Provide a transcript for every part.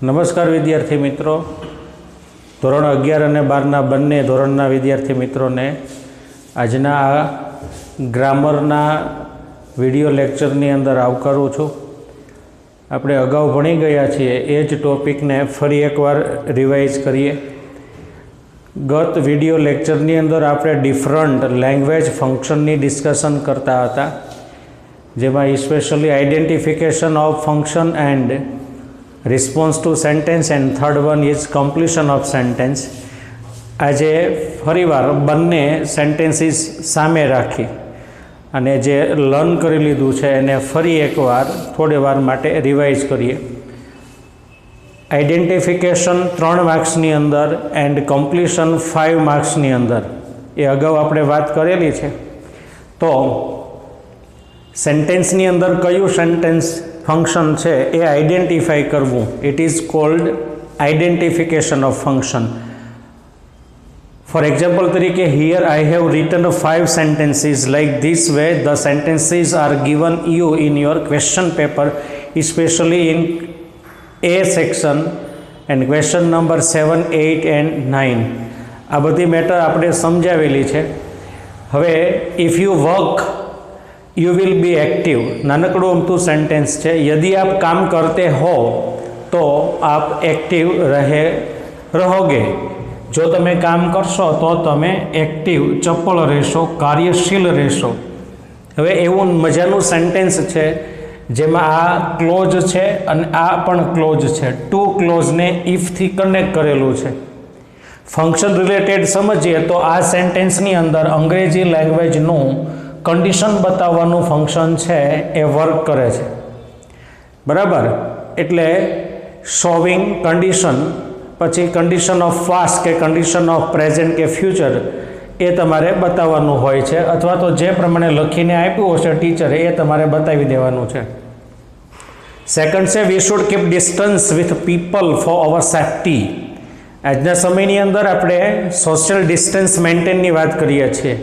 નમસ્કાર વિદ્યાર્થી મિત્રો, ધોરણ 11 અને 12ના બંને ધોરણના વિદ્યાર્થી મિત્રોને આજના આ ગ્રામરના વિડિયો લેક્ચરની અંદર આવકારું છું. આપણે અગાઉ ભણી ગયા છીએ એ જ ટોપિકને ફરી એકવાર રિવાઇઝ કરીએ. ગત વિડિયો લેક્ચરની અંદર આપણે ડિફરન્ટ લેંગ્વેજ ફંક્શનની ડિસ્કશન કરતા હતા, જેમાં specially identification of function and response to sentence and third one is completion of sentence. આજે ફરીવાર બંને સેન્ટેન્સીસ સામે રાખી અને જે લર્ન કરી લીધું છે એને ફરી એકવાર થોડી વાર માટે રિવાઇઝ કરીએ. આઇડેન્ટિફિકેશન 3 માર્ક્સની અંદર એન્ડ કમ્પ્લીશન 5 માર્ક્સની અંદર એ અગાઉ આપણે વાત કરેલી છે. તો સેન્ટેન્સની અંદર કયું સેન્ટેન્સ ફંક્શન છે એ આઈડેન્ટિફાઈ કરવું, it is called identification of function. For example તરીકે here I have written 5 sentences like this way. The sentences are given you in your question paper, especially in A section and question number 7, 8 and 9. આ બધી matter આપણે સમજાવેલી છે. હવે if you work you will be active नानकड़ो अमथू sentence है. यदि आप काम करते हो तो आप एक्टिव रहोगे. जो तमे काम करशो तो तमे एक्टिव चपल रहेशो, कार्यशील रहेशो. हवे एवं मजानु सेंटेंस है जेमां आ क्लोज है अने आ पण क्लोज है. टू क्लोज ने इफ थी कनेक्ट करेलू है. फंक्शन रिलेटेड समझिए तो आ सेंटेंस नी अंदर अंग्रेजी लैंग्वेज नु कंडीशन बताववानुं फंक्शन है ए वर्क करे छे. बराबर, एटले शोविंग कंडीशन, पछी कंडीशन ऑफ पास्ट के कंडीशन ऑफ प्रेजेंट के फ्यूचर ए तमारे बताववानुं होय छे, अथवा तो जे प्रमाणे लखीने आप्युं हशे टीचरे ए तमारे बतावी देवानुं छे. सेकंड छे we should keep distance with people for our safety. आजना समयनी अंदर आपणे सोशियल डिस्टन्स मेंटेननी वात करीए छीए.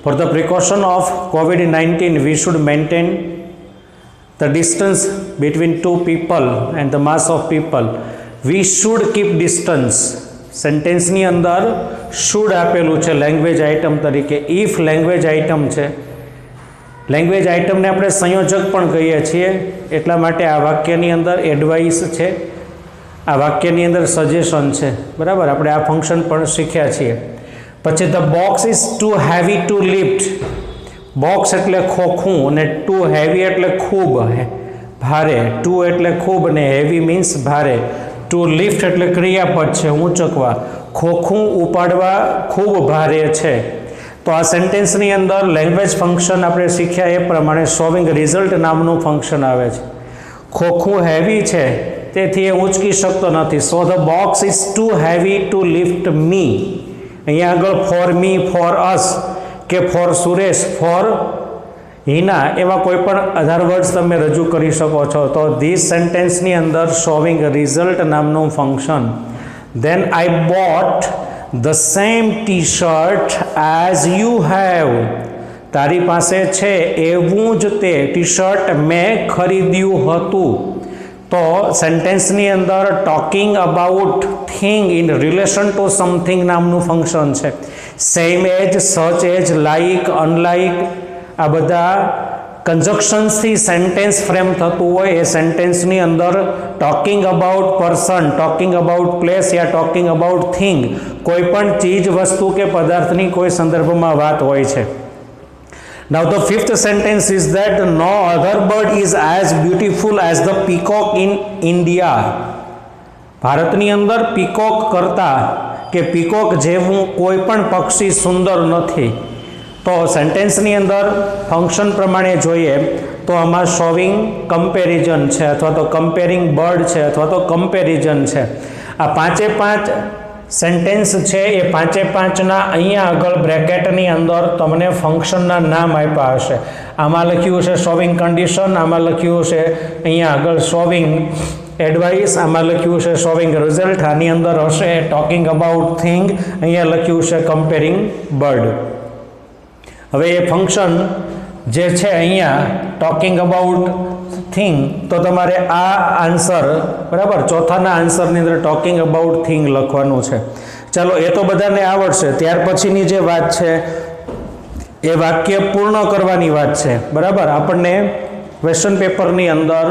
For the precaution of COVID-19, we should maintain the distance between two people and the mass of people. We should keep distance. Sentence ની અંદર should આપેલું છે લેંગ્વેજ આઇટમ તરીકે. if લેંગ્વેજ આઇટમ છે, language આઇટમને આપણે સંયોજક પણ કહીએ છીએ, એટલા માટે આ વાક્યની અંદર એડવાઇસ છે, આ વાક્યની અંદર સજેશન છે. બરાબર, આપણે આ ફંક્શન પણ શીખ્યા છીએ. પછી the box is too heavy to lift. Box એટલે ખોખું અને ટુ હેવી એટલે ખૂબ ભારે. ટુ એટલે ખૂબ અને હેવી મીન્સ ભારે. ટુ લિફ્ટ એટલે ક્રિયાપદ છે, ઊંચકવા. ખોખું ઉપાડવા ખૂબ ભારે છે. તો આ સેન્ટેન્સની અંદર લેંગ્વેજ ફંક્શન આપણે શીખ્યા એ પ્રમાણે શોવિંગ રિઝલ્ટ નામનું ફંક્શન આવે છે. ખોખું હેવી છે તેથી એ ઊંચકી શકતો નથી. So the box is too heavy to lift me. અહીંયા આગળ ફોર મી, ફોર અસ કે ફોર સુરેશ, ફોર હિના એવા કોઈ પણ અધર વર્ડ્સ તમે રજૂ કરી શકો છો. તો ધીસ સેન્ટેન્સની અંદર શોવિંગ રિઝલ્ટ નામનું function. Then I bought the same T shirt as you have. તારી પાસે છે એવું જ તે ટી શર્ટ મેં ખરીદ્યું હતું. તો સેન્ટેન્સની અંદર talking about thing in relation two something નામનું ફંક્શન છે. સેમ એજ, સચ એજ, લાઇક, અનલાઇક આ બધા કન્જક્શન્સથી સેન્ટેન્સ ફ્રેમ થતું હોય એ સેન્ટેન્સની અંદર talking about person, talking about place yeah talking about thing કોઈ પણ ચીજ, વસ્તુ કે પદાર્થની કોઈ સંદર્ભમાં વાત હોય છે. Now the fifth sentence is that no other bird is as beautiful as the peacock in India. ભારતની અંદર પીકોક કરતા કે પીકોક જેવું કોઈ પણ પક્ષી સુંદર નથી. તો સેન્ટેન્સની અંદર ફંક્શન પ્રમાણે જોઈએ તો આમાં શોવિંગ કમ્પેરિઝન છે, અથવા તો કમ્પેરિંગ બર્ડ છે, અથવા તો કમ્પેરિઝન છે. આ પાંચે પાંચ સેન્ટેન્સ છે એ પાંચે પાંચના અહીંયા આગળ બ્રેકેટની અંદર તમને ફંક્શનના નામ આપ્યા હશે. આમાં લખ્યું છે શોવિંગ કન્ડિશન, આમાં લખ્યું છે અહીંયા આગળ શોવિંગ એડવાઇસ, આમાં લખ્યું છે શોવિંગ રિઝલ્ટ, આની અંદર હશે ટોકિંગ અબાઉટ થિંગ, અહીંયા લખ્યું છે કમ્પેરિંગ બર્ડ. હવે એ ફંક્શન જે છે અહીંયા ટોકિંગ અબાઉટ થિંગ, તો તમારે આ આન્સર, બરાબર, ચોથાના આન્સરની અંદર ટોકિંગ અબાઉટ થિંગ લખવાનું છે. ચાલો, એ તો બધાને આવડશે. ત્યાર પછીની જે વાત છે એ વાક્ય પૂર્ણ કરવાની વાત છે, બરાબર. આપણને ક્વેશ્ચન પેપરની અંદર,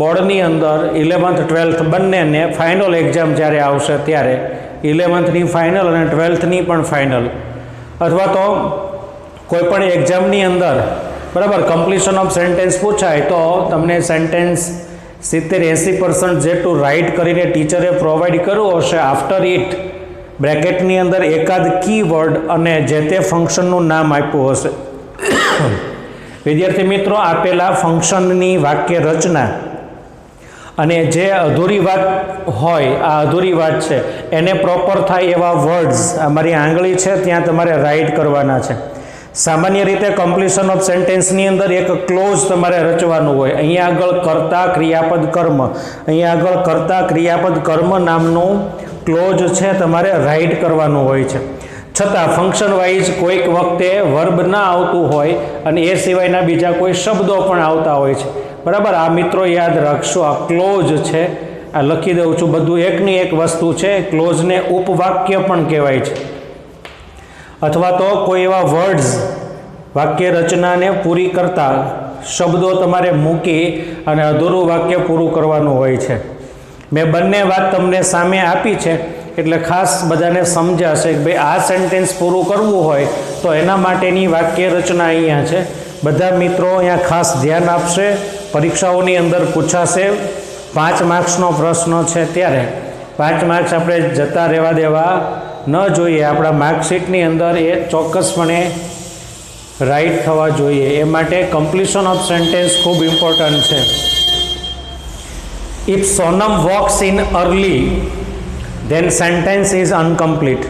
બોર્ડની અંદર 11th 12th બંનેને ફાઇનલ એક્ઝામ જ્યારે આવશે ત્યારે 11thની ફાઇનલ અને 12thની પણ ફાઇનલ, અથવા તો કોઈ પણ એક્ઝામની અંદર, બરાબર, કમ્પ્લીશન ઓફ સેન્ટેન્સ પૂછાય તો તમને સેન્ટેન્સ 70-80% જેટલું રાઇટ કરીને ટીચરે પ્રોવાઈડ કર્યું હશે. આફ્ટર ઇટ બ્રેકેટની અંદર એકાદ કીવર્ડ અને જે તે ફંક્શનનું નામ આપ્યું હશે. વિદ્યાર્થી મિત્રો, આપેલા ફંક્શનની વાક્ય રચના અને જે અધૂરી વાત હોય, આ અધૂરી વાત છે, એને પ્રોપર થાય એવા વર્ડ્સ, અમારી આંગળી છે ત્યાં તમારે રાઇટ કરવાના છે. સામાન્ય રીતે કમ્પ્લીશન ઓફ સેન્ટેન્સની અંદર એક ક્લોઝ તમારે રચવાનું હોય. અહીંયા આગળ કર્તા ક્રિયાપદ કર્મ, અહીંયા આગળ કર્તા ક્રિયાપદ કર્મ નામનું ક્લોઝ છે તમારે રાઇટ કરવાનું હોય છે. છતાં ફંક્શન વાઇઝ કોઈક વખતે વર્બ ના આવતું હોય અને એ સિવાયના બીજા કોઈ શબ્દો પણ આવતા હોય છે, બરાબર. આ મિત્રો યાદ રાખશો, આ ક્લોઝ છે, આ લખી દઉં છું, બધું એકની એક વસ્તુ છે. ક્લોઝને ઉપવાક્ય પણ કહેવાય છે, અથવા તો કોઈ એવા વર્ડ્સ, વાક્ય રચનાને પૂરી કરતા શબ્દો તમારે મૂકી અને અધૂરું વાક્ય પૂરું કરવાનું હોય છે. મેં બંને વાત તમને સામે આપી છે એટલે ખાસ બધાને સમજાશે કે ભાઈ આ સેન્ટેન્સ પૂરું કરવું હોય તો એના માટેની વાક્ય રચના અહીંયા છે. બધા મિત્રો અહીંયા ખાસ ધ્યાન આપશે. પરીક્ષાઓની અંદર પૂછાશે. 5 માર્ક્સનો પ્રશ્ન છે ત્યારે 5 માર્ક્સ આપણે જતા રહેવા દેવા ન જોઈએ. આપણા માર્કશીટની અંદર એ ચોક્કસપણે રાઇટ થવા જોઈએ. એ માટે કમ્પ્લીશન ઓફ સેન્ટેન્સ ખૂબ ઇમ્પોર્ટન્ટ છે. If Sonam walks in early then sentence is incomplete.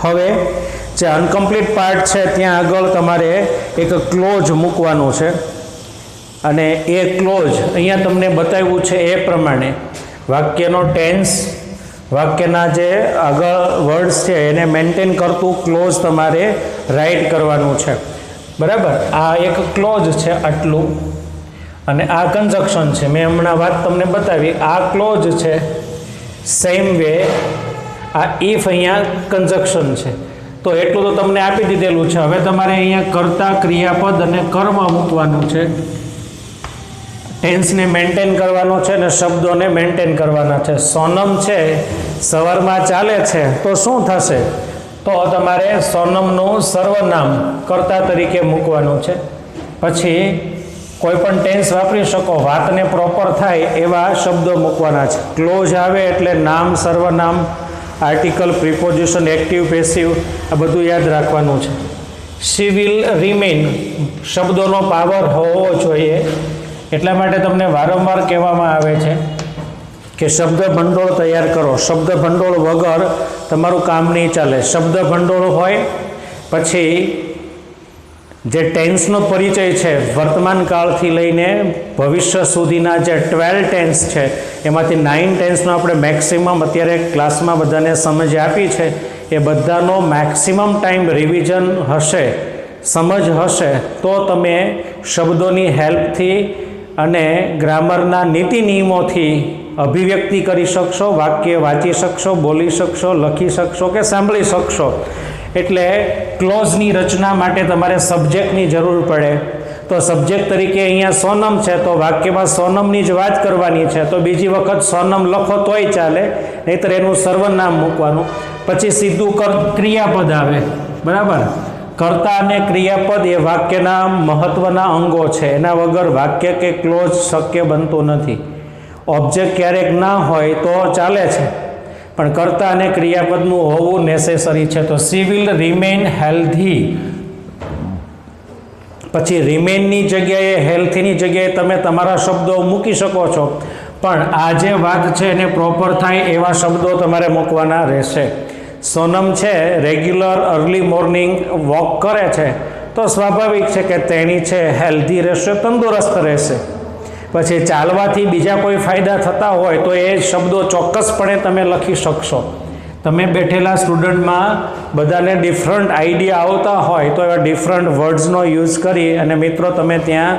હવે જે અનકમ્પ્લીટ પાર્ટ છે ત્યાં આગળ તમારે એક ક્લોઝ મૂકવાનું છે અને એ ક્લોઝ અહીંયા તમને બતાવ્યું છે એ પ્રમાણે વાક્યનો ટેન્સ, વાક્યના જે આગળ વર્ડ્સ છે એને મેન્ટેન કરતું ક્લોઝ તમારે રાઇટ કરવાનું છે, બરાબર. આ એક ક્લોઝ છે આટલું અને આ કન્જક્શન છે. મેં હમણાં વાત તમને બતાવી. આ ક્લોઝ છે. સેમ વે આ ઇફ અહીંયા કન્જક્શન છે. તો એટલું તો તમને આપી દીધેલું છે. હવે તમારે અહીંયા કર્તા, ક્રિયાપદ અને કર્મ મૂકવાનું છે. ટેન્સને મેન્ટેન કરવાનો છે અને શબ્દોને મેન્ટેન કરવાના છે. સોનમ છે સવારમાં ચાલે છે તો શું થશે? તો તમારે સોનમનું સર્વનામ કર્તા તરીકે મૂકવાનું છે. પછી કોઈ પણ ટેન્સ વાપરી શકો, વાતને પ્રોપર થાય એવા શબ્દો મૂકવાના છે. ક્લોઝ આવે એટલે નામ, સર્વનામ, આર્ટિકલ, પ્રિપોઝિશન, એક્ટિવ, પેસિવ, આ બધું યાદ રાખવાનું છે. શી વિલ રિમેન શબ્દોનો પાવર હોવો જોઈએ. એટલા માટે તમને વારંવાર કહેવામાં આવે છે કે શબ્દ ભંડોળ તૈયાર કરો. શબ્દ ભંડોળ વગર તમારું કામ નહીં ચાલે. શબ્દ ભંડોળ હોય પછી જે ટેન્સનો પરિચય છે, વર્તમાન કાળથી લઈને ભવિષ્ય સુધીના જે 12 ટેન્સ છે એમાંથી 9 ટેન્સનો આપણે મેક્સિમમ અત્યારે ક્લાસમાં બધાને સમજ આપી છે. એ બધાનો મેક્સિમમ ટાઈમ રિવિઝન હશે, સમજ હશે તો તમે શબ્દોની હેલ્પથી અને ગ્રામરના નીતિ નિયમોથી અભિવ્યક્તિ કરી શકશો, વાક્ય વાંચી શકશો, બોલી શકશો, લખી શકશો કે સાંભળી શકશો. એટલે ક્લોઝની રચના માટે તમારે સબ્જેક્ટની જરૂર પડે. તો સબ્જેક્ટ તરીકે અહીંયા સોનમ છે તો વાક્યમાં સોનમની જ વાત કરવાની છે. તો બીજી વખત સોનમ લખો તોય ચાલે, નહીંતર એનું સર્વનામ મૂકવાનું. પછી સીધું ક્રિયાપદ આવે, બરાબર. કર્તા અને ક્રિયાપદ એ વાક્યના મહત્વના અંગો છે. એના વગર વાક્ય કે ક્લોઝ શક્ય બનતું નથી. ઓબ્જેક્ટ ક્યારેક ના હોય તો ચાલે છે, પણ કર્તા અને ક્રિયાપદનું હોવું નેસેસરી છે. તો સી વિલ રિમેન હેલ્ધી. પછી રિમેનની જગ્યાએ, હેલ્થીની જગ્યાએ તમે તમારા શબ્દો મૂકી શકો છો, પણ આ જે વાત છે એને પ્રોપર થાય એવા શબ્દો તમારે મૂકવાના રહેશે. સોનમ છે રેગ્યુલર અર્લી મોર્નિંગ વોક કરે છે તો સ્વાભાવિક છે કે તેણી છે હેલ્ધી રહેશે, તંદુરસ્ત રહેશે. પછી ચાલવાથી બીજા કોઈ ફાયદા થતા હોય તો એ શબ્દો ચોક્કસપણે તમે લખી શકશો. તમે બેઠેલા સ્ટુડન્ટમાં બધાને ડિફરન્ટ આઈડિયા આવતા હોય તો એવા ડિફરન્ટ વર્ડ્સનો યુઝ કરી અને મિત્રો તમે ત્યાં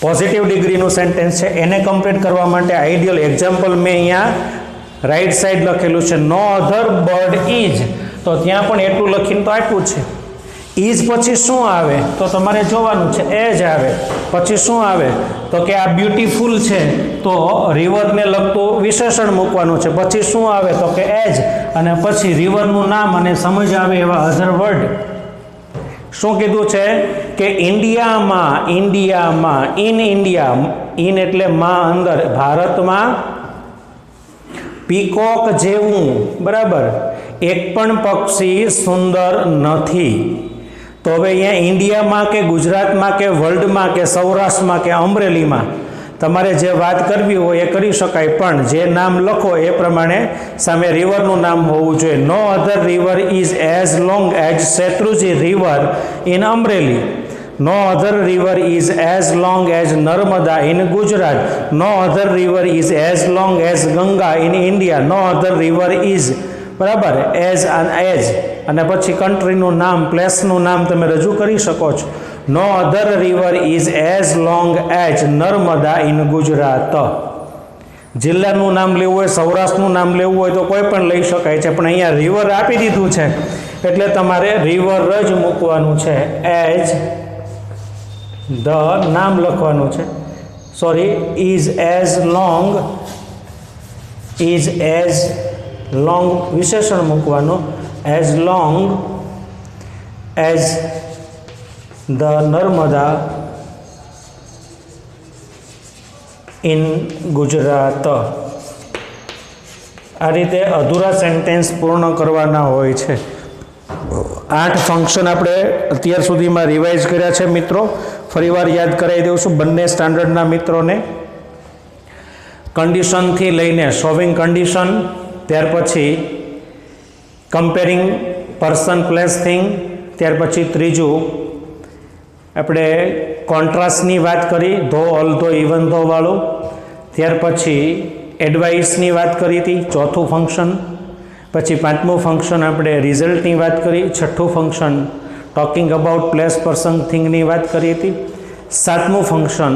પોઝિટિવ ડિગ્રીનું સેન્ટેન્સ છે એને કમ્પ્લીટ કરવા માટે આઈડિયલ એક્ઝામ્પલ મેં અહીંયા રાઈટ સાઈડ લખેલું છે, નો અધર બર્ડ ઇઝ, તો ત્યાં પણ એટલું લખીને તો આપ્યું છે. ઇઝ પછી શું આવે તો તમારે જોવાનું છે, એજ આવે. પછી શું આવે તો કે આ બ્યુટીફુલ છે તો રિવરને લગતું વિશેષણ મૂકવાનું છે. પછી શું આવે તો કે એજ, અને પછી રિવરનું નામ અને સમજ આવે એવા અધર વર્ડ. શું કીધું છે કે ઇન્ડિયામાં, ઇન ઇન્ડિયા, ઇન એટલે માં અંદર, ભારતમાં પીકોક જેવું, બરાબર, એક પણ પક્ષી સુંદર નથી. તો હવે અહીંયા ઇન્ડિયામાં કે ગુજરાતમાં કે વર્લ્ડમાં કે સૌરાષ્ટ્રમાં કે અમરેલીમાં તમારે જે વાત કરવી હોય એ કરી શકાય, પણ જે નામ લખો એ પ્રમાણે સામે રિવરનું નામ હોવું જોઈએ. No other river is as long as Shetrunji river in Amreli. No other river is as long as Narmada in Gujarat. No other river is as long as Ganga in India. No other river is, બરાબર, એઝ અને પછી કન્ટ્રીનું નામ, પ્લેસનું નામ તમે રજૂ કરી શકો છો. No other river is as long as Narmada in Gujarat. જિલ્લાનું નામ લેવું હોય, સૌરાષ્ટ્રનું નામ લેવું હોય તો કોઈ પણ લઈ શકાય છે, પણ અહીંયા રિવર આપી દીધું છે એટલે તમારે રિવર જ મૂકવાનું છે. એઝ ધ નામ લખવાનું છે, સોરી, ઇઝ એઝ લોંગ વિશેષણ મૂકવાનું, as long as the Narmada in Gujarat. આ રીતે અધૂરા સેન્ટેન્સ પૂર્ણ કરવાના હોય છે. 8 ફંક્શન આપણે અત્યાર સુધીમાં રિવાઇઝ કર્યા છે મિત્રો. ફરીવાર યાદ કરાવી દઉં છું બંને સ્ટાન્ડર્ડના મિત્રોને. કન્ડિશનથી લઈને શોવિંગ કન્ડિશન, ત્યાર પછી કમ્પેરિંગ પર્સન પ્લેસ થિંગ, ત્યાર પછી ત્રીજું આપણે કોન્ટ્રાસ્ટની વાત કરી, ધો, ઓલ ધો, ઇવન ધો વાળું. ત્યાર પછી એડવાઇસની વાત કરી હતી, ચોથું ફંક્શન. પછી પાંચમું ફંક્શન આપણે રિઝલ્ટની વાત કરી. છઠ્ઠું function talking about place person થિંગની વાત કરી હતી. સાતમું ફંક્શન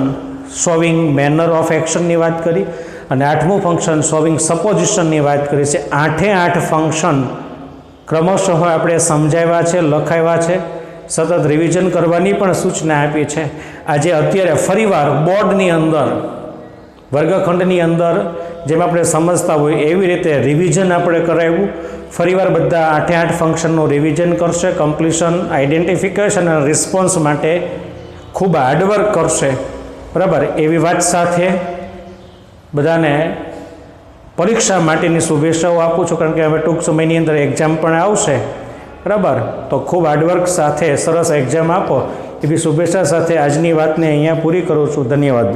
શોવિંગ મેનર ઓફ એક્શનની વાત કરી. અને આઠમું ફંક્શન શોવિંગ સપોઝિશનની વાત કરી છે. 8 ફંક્શન ક્રમશઃ આપણે સમજાવ્યા છે, લખાવ્યા છે, સતત રિવિઝન કરવાની પણ સૂચના આપી છે. આજે અત્યારે ફરીવાર બોર્ડની અંદર, વર્ગખંડની અંદર જેમ આપણે સમજતા હોય એવી રીતે રિવિઝન આપણે કરાવ્યું. ફરીવાર બધા 8 ફંક્શનનું રિવિઝન કરશે. કમ્પ્લીશન, આઈડેન્ટિફિકેશન અને રિસ્પોન્સ માટે ખૂબ હાર્ડવર્ક કરશે, બરાબર, એવી વાત સાથે બધાને પરીક્ષા માટેની શુભેચ્છાઓ આપું છું, કારણ કે હવે ટૂંક સમયની અંદર એક્ઝામ પણ આવશે, બરાબર. તો ખૂબ હાર્ડવર્ક સાથે સરસ એક્ઝામ આપો એવી શુભેચ્છા સાથે આજની વાતને અહીંયા પૂરી કરું છું. ધન્યવાદ.